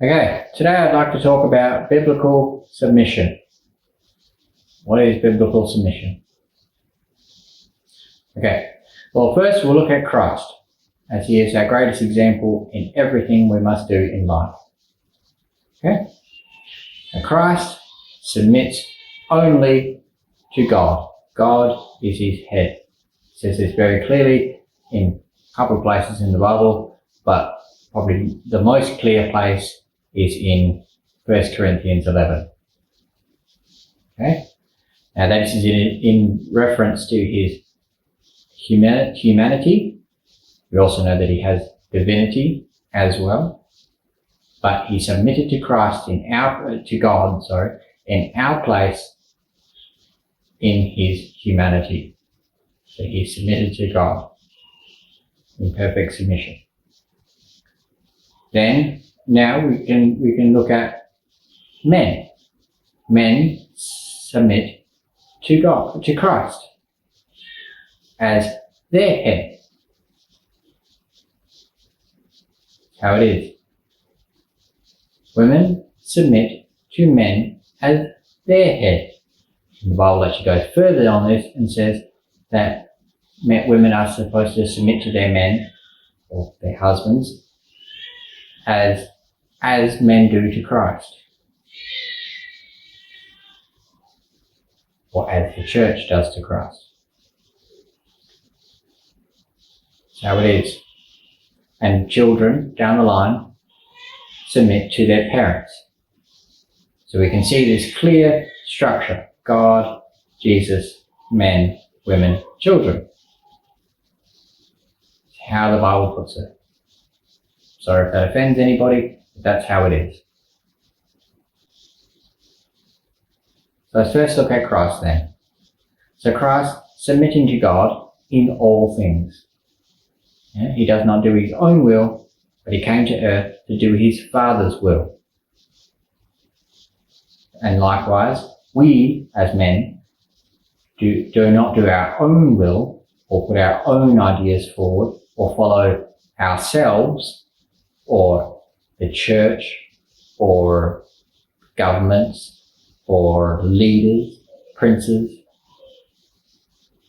Okay, today I'd like to talk about biblical submission. What is biblical submission? Okay, well first we'll look at Christ, as he is our greatest example in everything we must do in life. Okay? Now Christ submits only to God. God is his head. It says this very clearly in a couple of places in the Bible, but probably the most clear place is in 1 Corinthians 11. Okay? Now this is in reference to his humanity. We also know that he has divinity as well. But he submitted to Christ to God in our place in his humanity. So he submitted to God in perfect submission. Then now we can look at men. Men submit to God, to Christ, as their head. That's how it is. Women submit to men as their head. And the Bible actually goes further on this and says that women are supposed to submit to their men or their husbands as men do to Christ, or as the church does to Christ. That's how it is. And children down the line submit to their parents. So we can see this clear structure: God, Jesus, men, women, children. It's how the Bible puts it. Sorry if that offends anybody, but that's how it is. So let's first look at Christ then. So Christ submitting to God in all things. Yeah, he does not do his own will, but he came to earth to do his Father's will. And likewise, we as men do not do our own will or put our own ideas forward or follow ourselves or the church or governments or leaders, princes,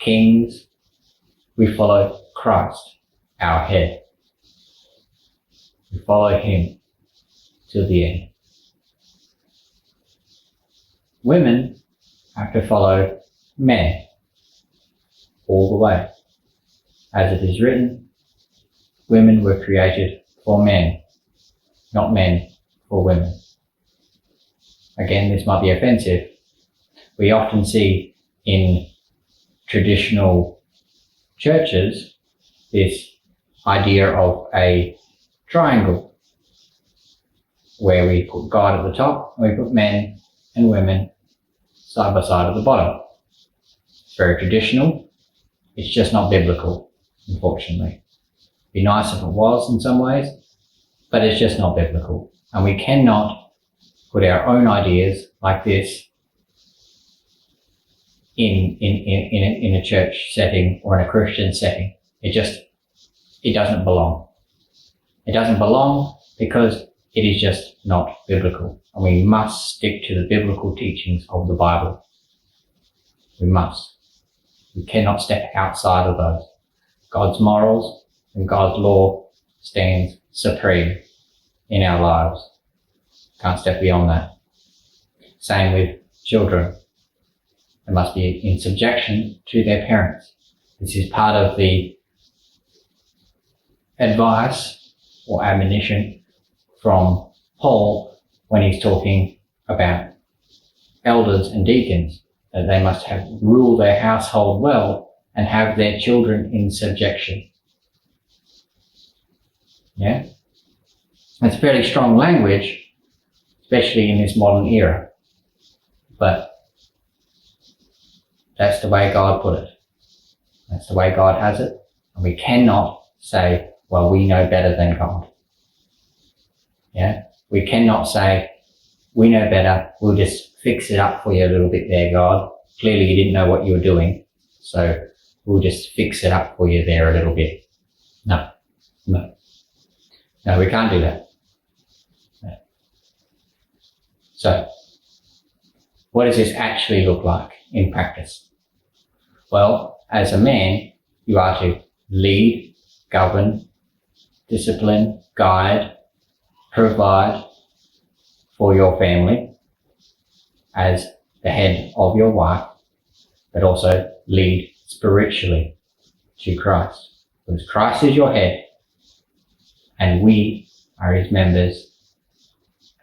kings. We follow Christ, our head. We follow him till the end. Women have to follow men all the way. As it is written, women were created for men, not men for women. Again, this might be offensive. We often see in traditional churches this idea of a triangle where we put God at the top and we put men and women side by side at the bottom. It's very traditional. It's just not biblical, unfortunately. It'd be nice if it was in some ways, but it's just not biblical. And we cannot put our own ideas like this in a church setting or in a Christian setting. It doesn't belong. It doesn't belong because it is just not biblical. And we must stick to the biblical teachings of the Bible. We must. We cannot step outside of those. God's morals and God's law stands supreme in our lives. Can't step beyond that. Same with children. They must be in subjection to their parents. This is part of the advice or admonition from Paul when he's talking about elders and deacons, that they must rule their household well and have their children in subjection. Yeah? It's fairly strong language, especially in this modern era. But that's the way God put it. That's the way God has it. And we cannot say, well, we know better than God. Yeah? We cannot say, we know better, we'll just fix it up for you a little bit there, God. Clearly you didn't know what you were doing, so we'll just fix it up for you there a little bit. No, we can't do that. So, what does this actually look like in practice? Well, as a man, you are to lead, govern, discipline, guide, provide for your family as the head of your wife, but also lead spiritually to Christ. Because Christ is your head and we are his members,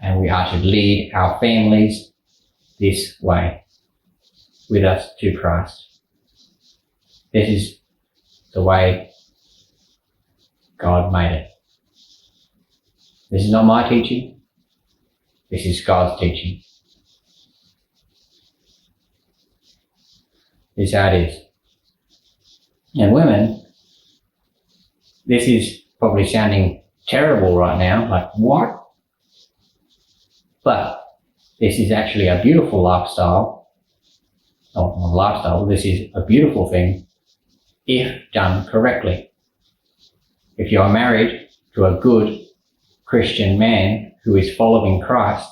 and we are to lead our families this way with us to Christ. This is the way God made it. This is not my teaching. This is God's teaching. This is how it is. And women, this is probably sounding terrible right now, like what? But this is actually a beautiful lifestyle. Not a lifestyle, this is a beautiful thing if done correctly. If you are married to a good Christian man who is following Christ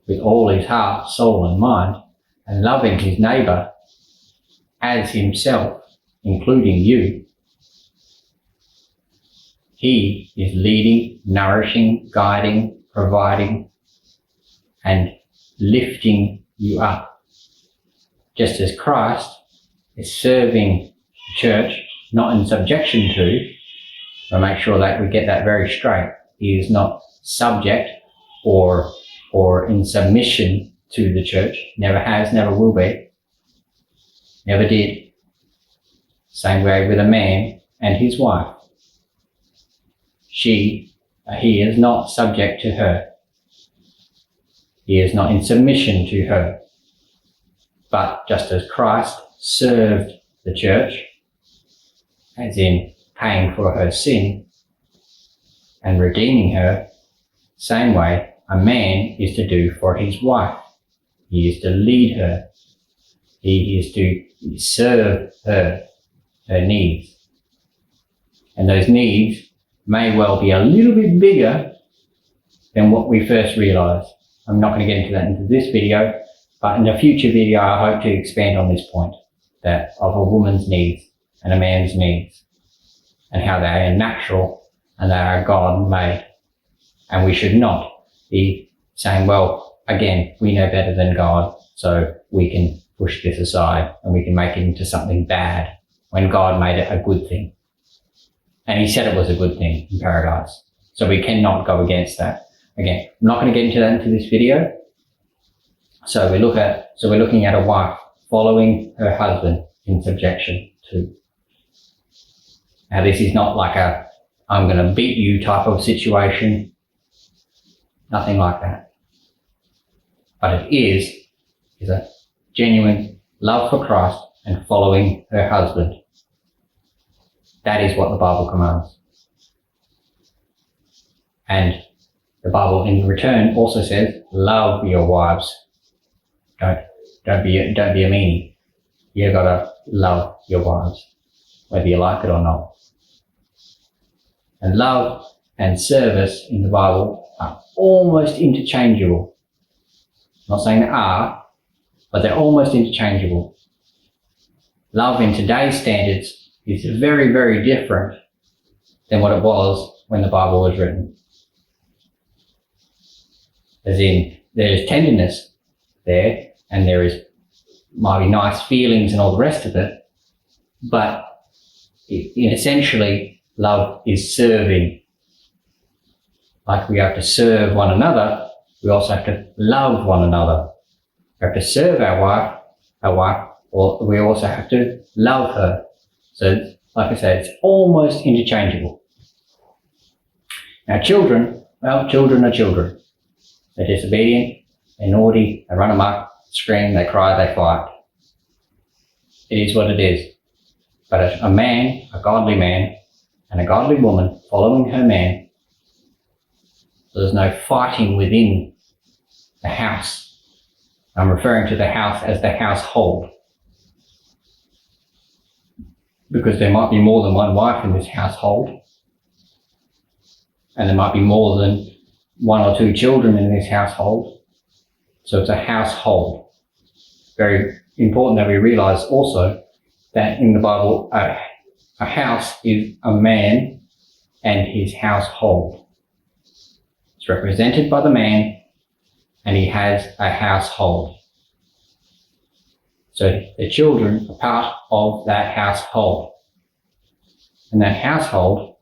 with all his heart, soul and mind, and loving his neighbour as himself, including you, he is leading, nourishing, guiding, providing, and lifting you up. Just as Christ is serving the church, not in subjection to, but make sure that we get that very straight. He is not subject or in submission to the church. Never has, never will be. Never did. Same way with a man and his wife. He is not subject to her. He is not in submission to her. But just as Christ served the church, as in paying for her sin and redeeming her, same way a man is to do for his wife. He is to lead her. He is to serve her needs. And those needs may well be a little bit bigger than what we first realised. I'm not going to get into that into this video, but in a future video I hope to expand on this point, that of a woman's needs and a man's needs, and how they are natural and they are God-made. And we should not be saying, well, again, we know better than God, so we can push this aside and we can make it into something bad, when God made it a good thing. And he said it was a good thing in paradise. So we cannot go against that. Again, I'm not going to get into that into this video. So we're looking at a wife following her husband in subjection to. Now this is not like a I'm going to beat you type of situation. Nothing like that. But it is a genuine love for Christ and following her husband. That is what the Bible commands. And the Bible in return also says, love your wives. Don't be a meanie. You've got to love your wives, whether you like it or not. And love and service in the Bible are almost interchangeable. I'm not saying they are, but they're almost interchangeable. Love in today's standards is very, very different than what it was when the Bible was written. As in, there's tenderness there, and might be nice feelings and all the rest of it, but essentially, love is serving. Like we have to serve one another, we also have to love one another. We have to serve our wife, or we also have to love her. So, like I said, it's almost interchangeable. Now children are children. They're disobedient, they're naughty, they run amok, scream, they cry, they fight. It is what it is. But a man, a godly man, and a godly woman following her man, so there's no fighting within the house. I'm referring to the house as the household, because there might be more than one wife in this household, and there might be more than one or two children in this household. So it's a household. Very important that we realize also that in the Bible, a house is a man and his household. It's represented by the man, and he has a household. So the children are part of that household. And that household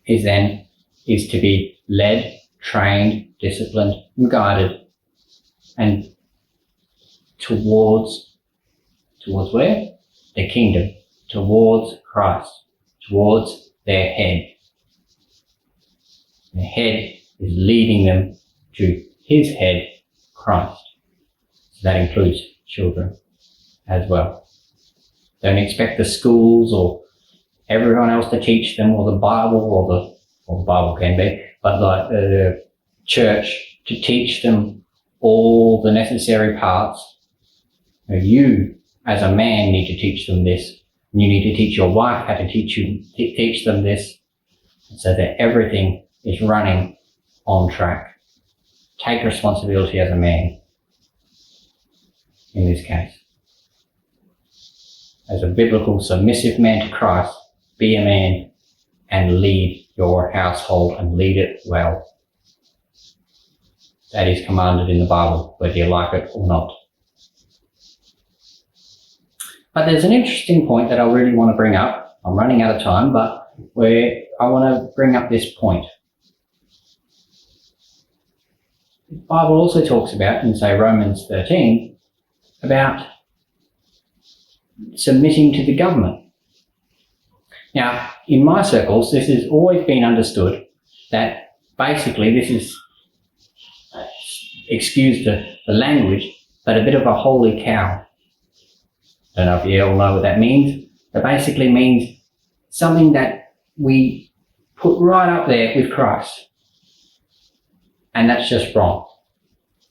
is to be led, trained, disciplined, and guided, and towards where? The kingdom, towards Christ, towards their head. The head is leading them to his head, Christ. So that includes children as well. Don't expect the schools or everyone else to teach them, or the Bible, or the Bible can be, but like the church to teach them all the necessary parts. You, as a man, need to teach them this. You need to teach your wife how to teach them this, so that everything is running on track. Take responsibility as a man, in this case. As a biblical submissive man to Christ, be a man and lead your household and lead it well. That is commanded in the Bible, whether you like it or not. But there's an interesting point that I really want to bring up. I'm running out of time, but where I want to bring up this point. The Bible also talks about, in say Romans 13, about submitting to the government. Now, in my circles, this has always been understood that basically this is, excuse the language, but a bit of a holy cow. Don't know if you all know what that means. It basically means something that we put right up there with Christ. And that's just wrong.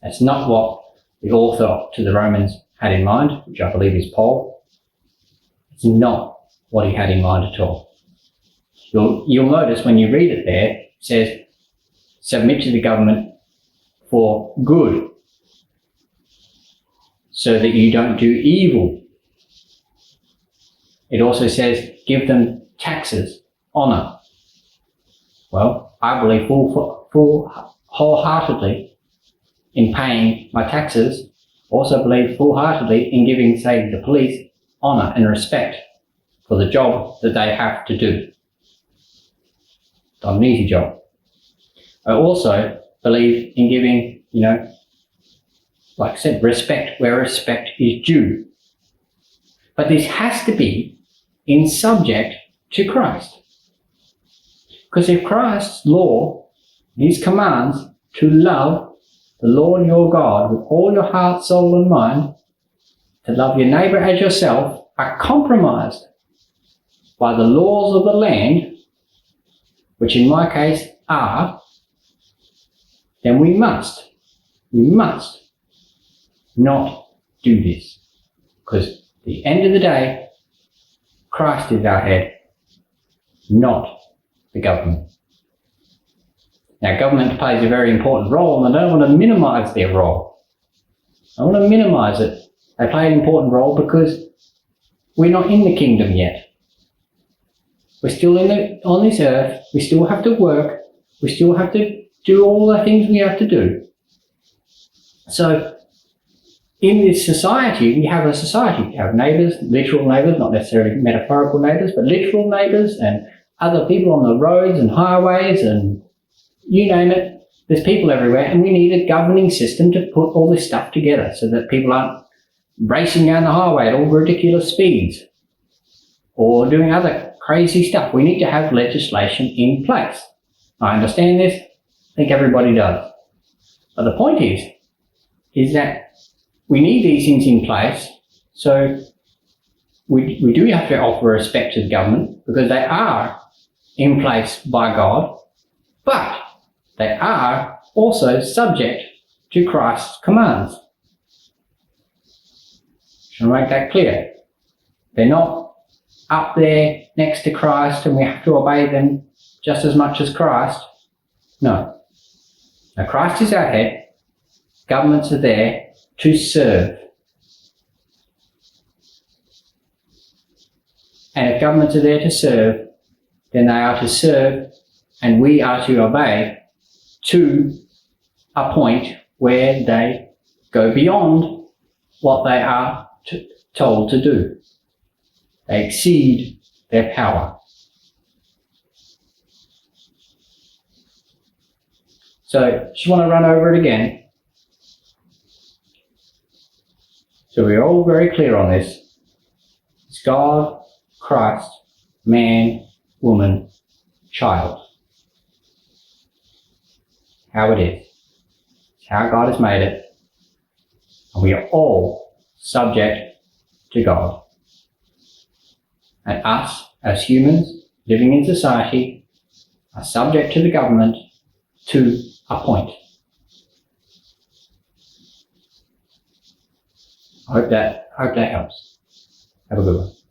That's not what the author to the Romans had in mind, which I believe is Paul. It's not what he had in mind at all. You'll notice when you read it there, it says, submit to the government for good, so that you don't do evil. It also says, give them taxes, honour. Well, I believe wholeheartedly in paying my taxes. Also believe full-heartedly in giving, say, the police honour and respect for the job that they have to do. It's not an easy job. I also believe in giving, like I said, respect where respect is due. But this has to be in subject to Christ. Because if Christ's law, his commands to love the Lord your God with all your heart, soul and mind, to love your neighbour as yourself, are compromised by the laws of the land, which in my case are, then we must not do this. Because at the end of the day, Christ is our head, not the government. Now, government plays a very important role, and I don't want to minimise their role. I want to minimise it. They play an important role because we're not in the kingdom yet. We're still on this earth. We still have to work. We still have to do all the things we have to do. So, in this society, we have a society. We have neighbours, literal neighbours, not necessarily metaphorical neighbours, but literal neighbours, and other people on the roads and highways, and you name it. There's people everywhere, and we need a governing system to put all this stuff together so that people aren't racing down the highway at all ridiculous speeds or doing other crazy stuff. We need to have legislation in place. I understand this. I think everybody does. But the point is that we need these things in place, so we do have to offer respect to the government because they are in place by God, but they are also subject to Christ's commands. Should I make that clear? They're not up there next to Christ and we have to obey them just as much as Christ. No. Now, Christ is our head. Governments are there to serve. And if governments are there to serve, then they are to serve and we are to obey to a point where they go beyond what they are told to do. They exceed their power. So, just want to run over it again. So we're all very clear on this. It's God, Christ, man, woman, child. How it is. It's how God has made it. And we are all subject to God. And us, as humans living in society, are subject to the government to a point. I hope that helps. Have a good one.